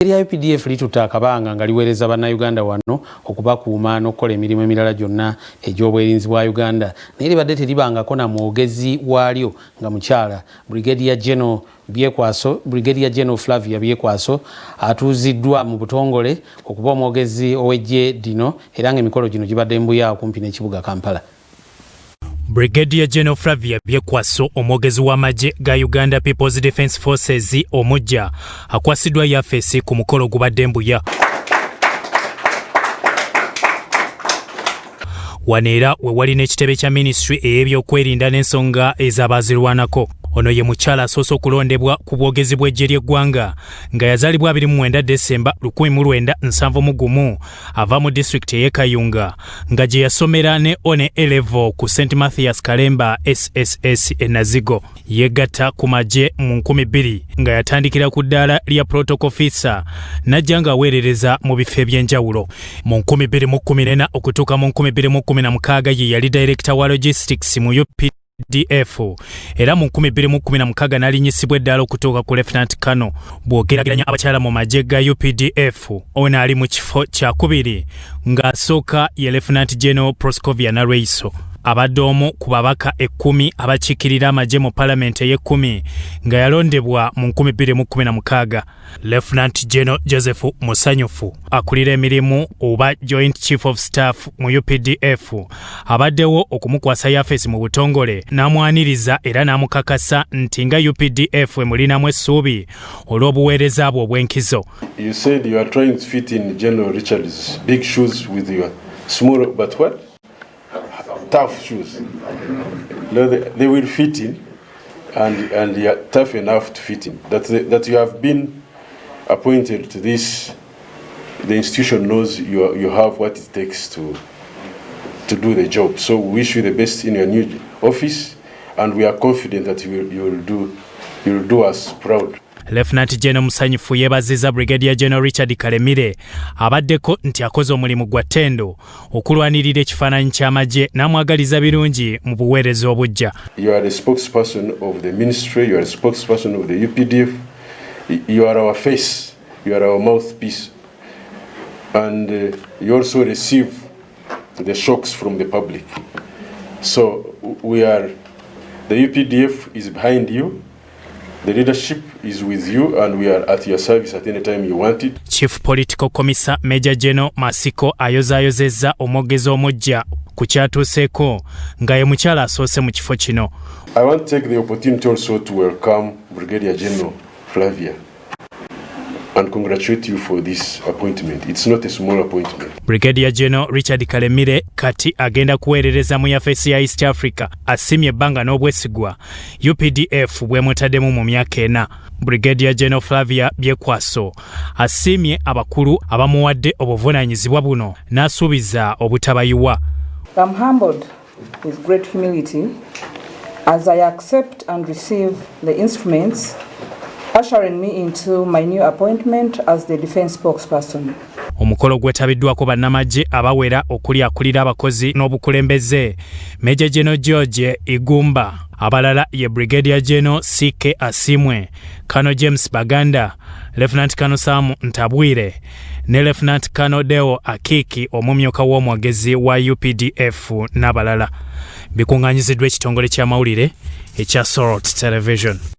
Erya UPDF litutaakabanga nga liweereza bannayuganda wano okubakuuma n'okukola emirimu emirala gyonna egy'obwerinzi bwa Uganda. Naye libadde teribangako na mwogezi waalyo nga mukyala Brigadier General Byekwaso, Brigadier General Flavia Byekwaso atuuziddwa mu butongole okuba omwogezi ow'eggye lino era ng'emikolo gino gibadde mbuya okumpi n'ekibuga Kampala. Brigadier General Flavia Byekwaso omwogezi w'amagye ga Uganda People's Defence Forces omujja akwasiddwa yafeesi ku mukolo gubadde mbuya. Waneera we wali n'ekitebe kya ministry ey'ebyokwerinda n'ensonga ez'abaazirwanako. Ono ye mukyala asoose okulondebwa ku bwogezi bw'eggye ly'eggwanga nga yazaalibwa 29 Desemba 1971 ava mu disitulikiti ey'e Kayunga nga gye yasomera ne one A-level ku St. Mathias Kalemba SSS e Nazigo. Yegatta ku magye mu 2000 nga yatandikira ku ddaala lya protocol officer n'ajja ng'aweerereza mu bifo eby'enjawulo. Mu 2014 okutuuka mu 2016 ye yali director wa logistics mu UPDF era mu 2016 n'alinyisibwa eddaala okutuuka ku Lieutenant Colonel. Bw'ogeraageranya abakyala mu magye ga UPDF ono ali mu kifo kya kubiri ng'asooka ye Lieutenant General Proscovia Narweiso. Abadde omu ku babaka 10 abakiikirira amagye mu Parliament ey'e10 nga yalondebwa mu 2016. Lieutenant General Joseph Musanyufu akulira emirimu oba Joint Chief of Staff mu UPDF abaddewo okumukwasa yafeesi mu butongole n'amwaniriza era n'amukakasa nti nga UPDF emulinamu essuubi olw'obuweereza bwe obw'enkizo. You said you are trying to fit in General Richard's big shoes with your small but what? Tough shoes. They will fit in and you are tough enough to fit in. That you have been appointed to this, the institution knows you have what it takes to do the job. So we wish you the best in your new office and we are confident that you will do us proud. Lieutenant General Musanyufu yeebazizza Brigadier General Richard Kalemire abaddeko nti akoze omulimu gwa ttendo okulwanirira ekifaananyi ky'amagye n'amwagaliza birungi mu buweereza obujja. You are the spokesperson of the ministry, you are the spokesperson of the UPDF, you are our face, you are our mouthpiece, and you also receive the shocks from the public. So the UPDF is behind you. The leadership is with you and we are at your service at any time you want it. Chief Political Commissar Major General Masiko ayozaayozezza omwogezi omujja ku kyatuuseeko nga ye mukyala asoose mu kifo kino. I want to take the opportunity also to welcome Brigadier General Flavia and congratulate you for this appointment. It's not a small appointment. Brigadier General Richard Kalemire kati agenda kuweerereza mu yafeesi ya East Africa asimye ebbanga n'obwesigwa UPDF bwemutaddemu mu myaka 4. Brigadier General Flavia Byekwaso asimye abakulu abamuwadde obuvunaanyizibwa buno n'asuubiza obutabayiwa. I'm humbled with great humility as I accept and receive the instruments ushering me into my new appointment as the defense spokesperson. Omukolo gwetabiddwako bannamagye abawera okuli akulira abakozi n'obukulembeze Major General George Igumba, abalala ye Brigadier General CK Asimwe, Colonel James Baganda, Lieutenant Colonel Sam Ntabwire ne Lieutenant Colonel Deo Akiki omumyuka w'omwogezi wa UPDF n'abalala. Bikungaanyiziddwa ekitongole ky'amawulire ekya Sorot Television.